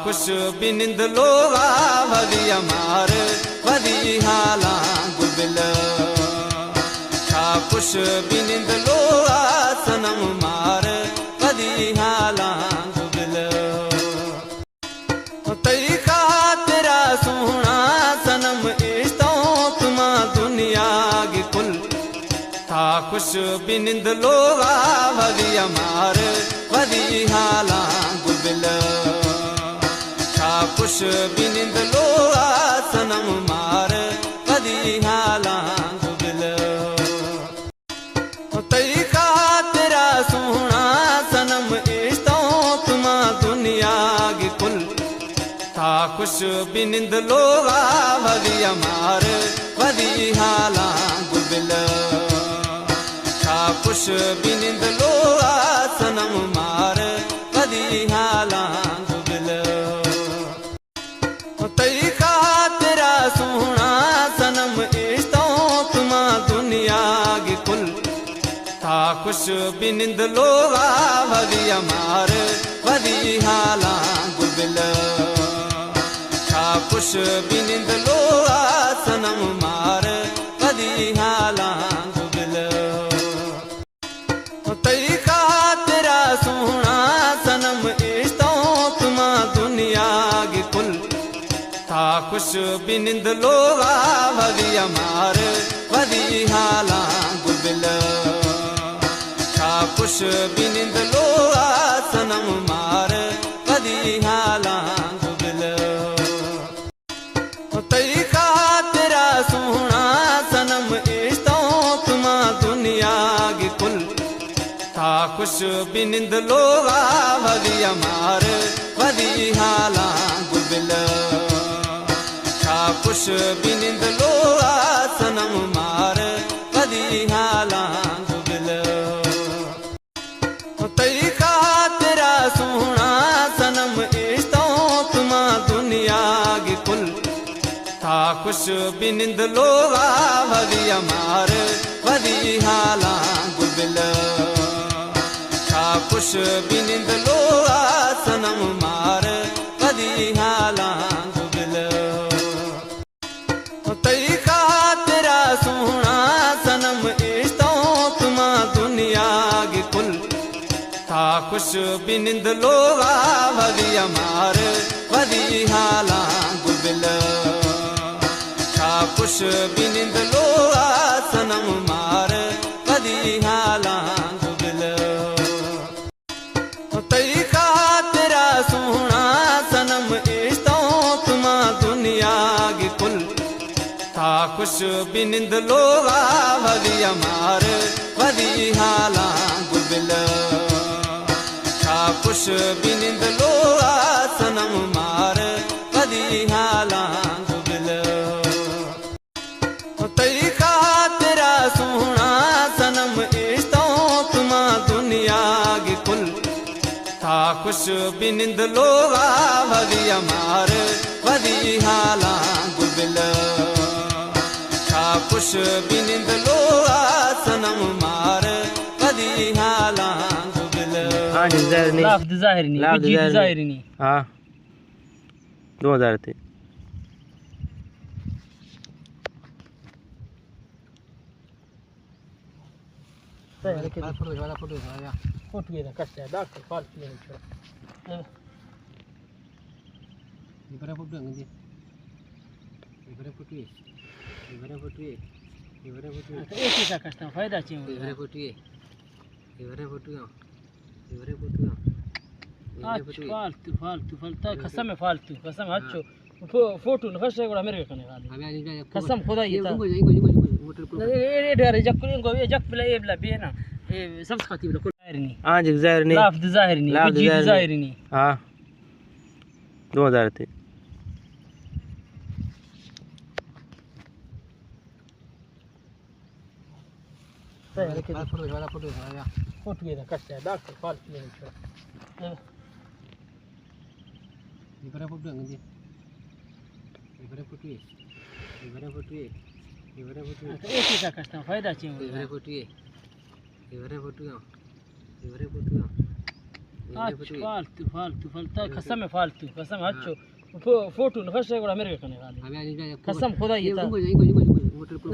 खुश बिनिंद लोगा वदी अमार वदी हाला गुबिल था खुश बिनिंद लोगा सनम मार वदी हाला गुबिल तेरी खातिरा सोहना सनम इश्तों तुमा दुनिया की कुल था खुश बिनिंद लोगा वदी अमार वदी हाला गुबिल था खुश बिनिंद लोगा सनम मार वदी हाला गुबिल तेरी खातिरा सोहना सनम इश्तों तुमा दुनिया की कुल था खुश बिनिंद लोगा वदी अमार वदी हाला गुबिल था खुश बिनिंद लोगा सनम मार वदी हाला गुबिल तेरी खातिरा सोहना सनम इश्तों तुमा दुनिया की कुल था खुश बिनिंद लोगा वदी अमार वदी हाला गुबिल था खुश बिनिंद लोगा सनम मार वदी हाला गुबिल तेरी खातिरा सोहना सनम इश्तों तुमा दुनिया की कुल था खुश बिनिंद लोगा वदी अमार वदी हाला गुबिल था खुश बिनिंद लोगा सनम मार वदी हाला गुबिल तेरी खातिरा सोहना सनम इश्तों तुमा दुनिया की कुल था खुश बिनिंद लोगा वदी अमार वदी हाला गुबिल था खुश बिनिंद लोगा सनम मार वदी हाला गुबिल तेरी खातिरा सोहना सनम इश्तों तुमा दुनिया की कुल था खुश बिनिंद लोगा वदी अमार वदी हाला गुबिल था खुश बिनिंद लोगा सनम मार वदी हाला गुबिल तेरी खातिरा सोहना सनम इश्तों तुमा दुनिया की कुल था खुश बिनिंद लोगा वदी अमार वदी हाला गुबिल था खुश बिनिंद लोगा सनम मार वदी हाला गुबिल तेरी खातिरा सोहना सनम इश्तों तुमा दुनिया की कुल था खुश बिनिंद लोगा वदी अमार वदी हाला गुबिल था खुश बिनिंद लोगा सनम मार वदी हाला गुबिल तेरी खातिरा सोहना सनम इश्तों तुमा दुनिया की कुल था खुश बिनिंद लोगा वदी अमार वदी हाला गुबिल था खुश बिनिंद लोगा सनम मार वदी हाला गुबिल लाफ्द ज़ाहिरी नहीं ज़ाहिरी नहीं हाँ 2000 थे फोटो ये कट है डॉक्टर फाल नहीं छोड़ इबरा फोटो अंगे इबरा फोटो इबरा फोटो इबरा फोटो एक ही का कष्ट फायदा चाहिए इबरा फोटो इबरा फोटो फालतू फालतू फालतू कसम है फालतू कसम अच्छो फोटो न फर्स्ट को मेरे कने खाली कसम खुदा ये था ये डर जक को ये जक प्ले ये बे ना ये सब खाती बला कुल नहीं हां ज़ाहिर नहीं लाफ्द ज़ाहिरी नहीं ज़ाहिरी नहीं हां 2000 थे फोटो ये कट है डॉक्टर फाल नहीं छोड़ इबरा फोटो अंगे इबरा फोटो इबरा फोटो एक ही का कष्ट फायदा चाहिए इबरा फोटो फालतू फालतू फालतू कसम है फालतू कसम हच्चो फोटो न फर्स्ट को मेरे कने खाली कसम खुदा ये था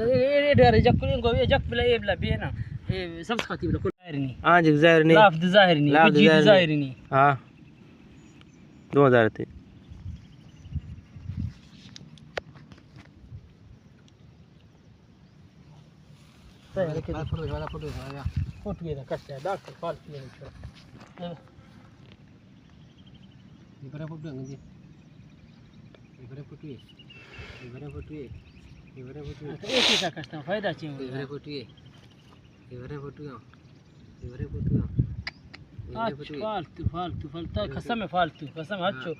ए डरे जक को ये जक बला ये बला बेना ए सब खाती बला को जाहिर नहीं हां जी जाहिर नहीं लाफ जाहिर नहीं जी जाहिर नहीं हां 2000 थे फोटो ये कट है डॉक्टर फालतू नहीं छोड़ इबरा फोटो अंगे इबरा फोटो एक ही का कष्ट फायदा चाहिए इबरा फोटो फालतू फालतू फालतू कसम है फालतू कसम हच्चो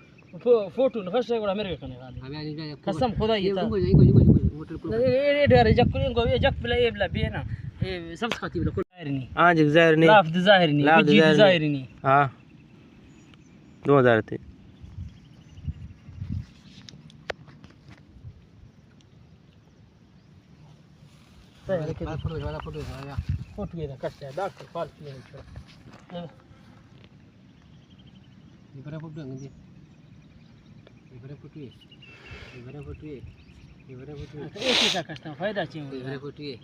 फोटो न फर्स्ट को मेरे कने खाली कसम खुदा ये था ए डरे जक को ये जक बला ये बला बेना ए सब खाती बला को जाहिर नहीं हां जी जाहिर नहीं लाफ जाहिर नहीं जी जाहिर नहीं हां 2000 थे फोटो ये कट है डॉक्टर फालतू नहीं छोड़ इबरा फोटो अंगे इबरा फोटो एक ही का कष्ट फायदा चाहिए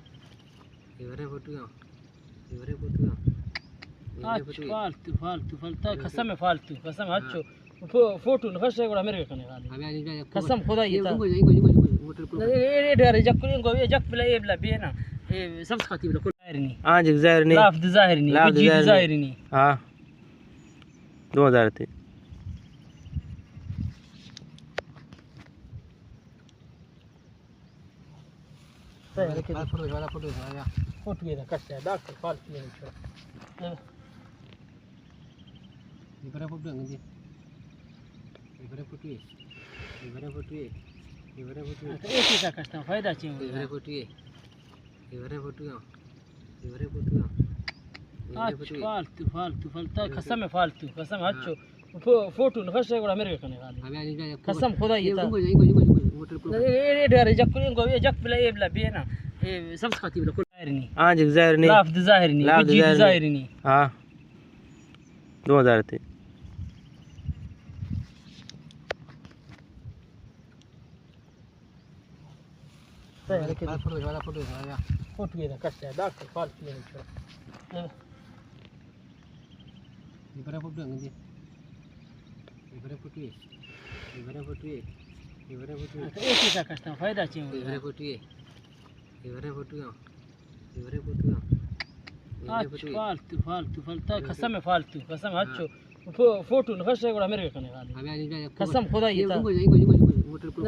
इबरा फोटो फालतू फालतू फालतू कसम है फालतू कसम हच्चो फोटो न फर्स्ट को मेरे कने खाली कसम खुदा ये था ए डरे जक को ये जक बला ये बला बेना ए सब खाती बला को जाहिर नहीं हां जी जाहिर नहीं लाफ जाहिर नहीं जी जाहिर नहीं हां 2000 थे फोटो ये कट है डॉक्टर फालतू नहीं छोड़ इबरा फोटो अंगे इबरा फोटो एक ही का कष्ट फायदा चाहिए फालतू फालतू फालतू कसम है फालतू कसम हच्चो फोटो न फर्स्ट को मेरे कने खाली कसम खुदा ये था ए डरे जक को ये जक बला ये बला बेना ए सब खाती बला को जाहिर नहीं हां जी जाहिर नहीं लाफ जाहिर नहीं जी जाहिर नहीं हां 2000 थे फोटो ये कट है डॉक्टर फालतू नहीं छोड़ इबरा फोटो अंगे इबरा फोटो एक ही का कष्ट फायदा चाहिए फालतू फालतू फालतू कसम है फालतू कसम हच्चो फोटो न फर्स्ट को मेरे कने खाली कसम खुदा ये था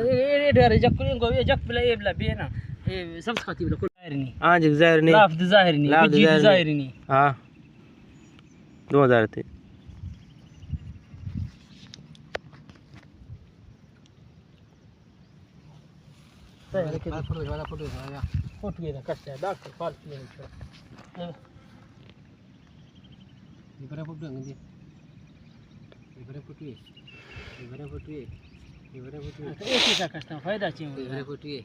ए डरे जक को ये जक बला ये बला बेना ए सब खाती बला को जाहिर नहीं हां जी जाहिर नहीं लाफ जाहिर नहीं जी जाहिर नहीं हां 2000 थे फोटो ये कट है डॉक्टर फालतू नहीं छोड़ इबरा फोटो अंगे इबरा फोटो एक ही का कष्ट फायदा चाहिए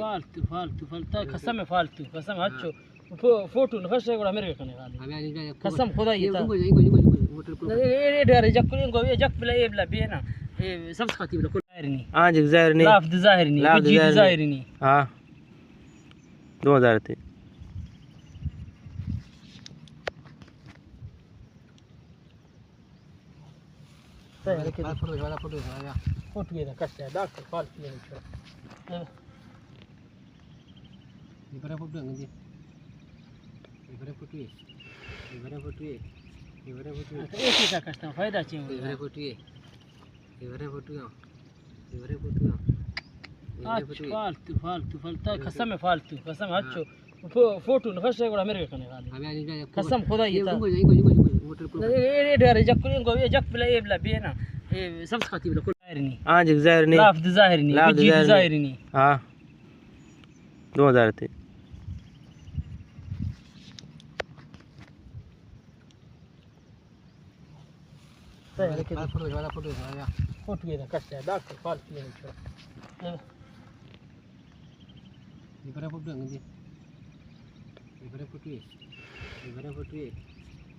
फालतू फालतू फालतू कसम है फालतू कसम हच्चो फोटो न फर्स्ट को मेरे कने खाली कसम खुदा ये था ए डरे जक को ये जक बला ये बला बेना ए सब खाती बला को जाहिर नहीं हां जी जाहिर नहीं लाफ जाहिर नहीं जी जाहिर नहीं हां 2000 थे फोटो ये कट है डॉक्टर फालतू नहीं छोड़ इबरा फोटो अंगे इबरा फोटो एक ही का कष्ट फायदा चाहिए फालतू फालतू फालतू कसम है फालतू कसम हच्चो फोटो न फर्स्ट को मेरे कने खाली कसम खुदा ये था ए डरे जक को ये जक बला ये बला बेना ए सब खाती बला को जाहिर नहीं हां जी जाहिर नहीं लाफ जाहिर नहीं जी जाहिर नहीं हां 2000 थे फोटो ये कट है डॉक्टर फालतू नहीं छोड़ इबरा फोटो अंगे इबरे फुटुए इबरे फुटुए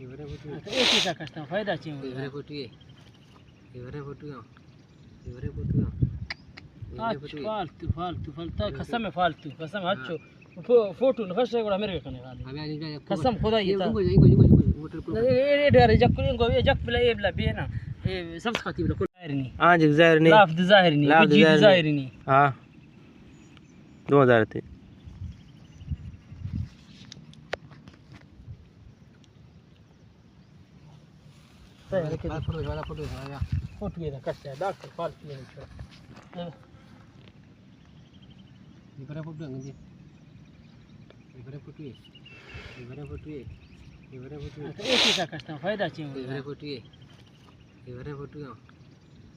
इबरे फुटुए एक ही का कस्टम फायदा चाहिए इबरे फुटुए इबरे फुटुए इबरे फुटुए फालतू फालतू फालतू कसम है फालतू कसम अच्छो फोटो न फर्स्ट को मेरे कने खाली हमें आनी जाए कसम खुदा ये था इंगो मोटर को ये डर जक को ये जक बिला ये बिला बे ना ये सब खाती बिला कोई जाहिर नहीं हाँ जी ज़ाहिर नहीं लाफ्ज जाहिर नहीं लाफ्ज जी जाहिर जाहिर नहीं हाँ 2000 थे वाला फोटो आया फोटो ये कट है डॉक्टर फालतू नहीं छोड़ इबरे फुटुए अंगे इबरे फुटुए इबरे फुटुए इबरे फुटुए एक ही का कस्टम फायदा चाहिए इबरे फुटुए इबरे फुटुए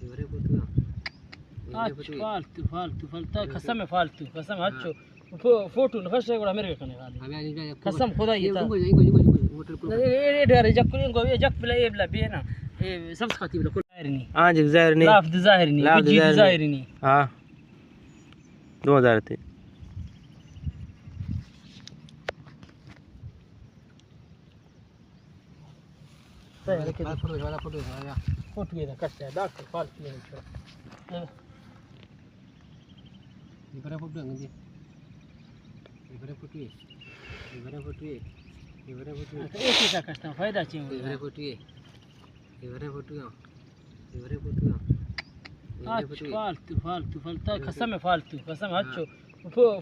इबरे फुटुए फालतू फालतू फालतू कसम है फालतू कसम अच्छो फोटो न फर्स्ट को मेरे कने खाली हमें आनी जाए कसम खुदा ये था इंगो मोटर को ये डर जक को ये जक बिला ये बिला बे ना ये सब खाती बिला कोई जाहिर नहीं हाँ जी ज़ाहिर नहीं लाफ्ज जाहिर नहीं लाफ्ज जी जाहिर जाहिर नहीं हाँ 2000 थे वाला फोटो आया फोटो ये कट है डॉक्टर फालतू नहीं छोड़ इबरे फुटुए अंगे इबरे फुटुए इबरे फुटुए इबरे फुटुए एक ही का कस्टम फायदा चाहिए इबरे फुटुए इबरे फुटुए इबरे फुटुए फालतू फालतू फालतू कसम है फालतू कसम अच्छो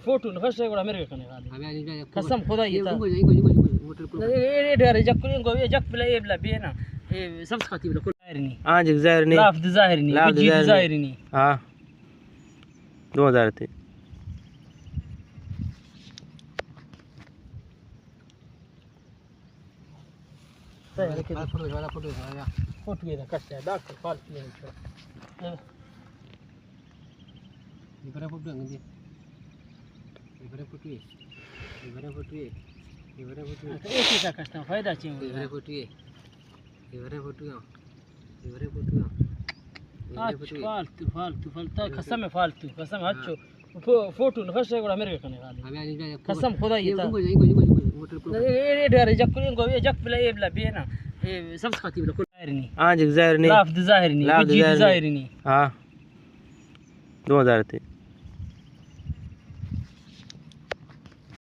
फोटो न फर्स्ट को मेरे कने खाली हमें आनी जाए कसम खुदा ये था इंगो मोटर को ये डर जक को ये जक बिला ये बिला बे ना ये सब खाती बिला कोई जाहिर नहीं हाँ जी ज़ाहिर नहीं लाफ्ज जाहिर नहीं लाफ्ज जी जाहिर जाहिर नहीं हाँ 2000 थे वाला फोटो आया फोटो ये कट है डॉक्टर फालतू नहीं छोड़ इबरे फुटुए अंगे इबरे फुटुए इबरे फुटुए इबरे फुटुए एक ही का कस्टम फायदा चाहिए इबरे फुटुए इबरे फुटुए इबरे फुटुए फालतू फालतू फालतू कसम है फालतू कसम अच्छो फोटो न फर्स्ट को मेरे कने खाली हमें आनी जाए कसम खुदा ये था इंगो मोटर को ये डर जक को ये जक बिला ये बिला बे ना ये सब खाती बिला कोई जाहिर नहीं हाँ जी ज़ाहिर नहीं लाफ्ज जाहिर नहीं लाफ्ज जी जाहिर जाहिर नहीं हाँ 2000 थे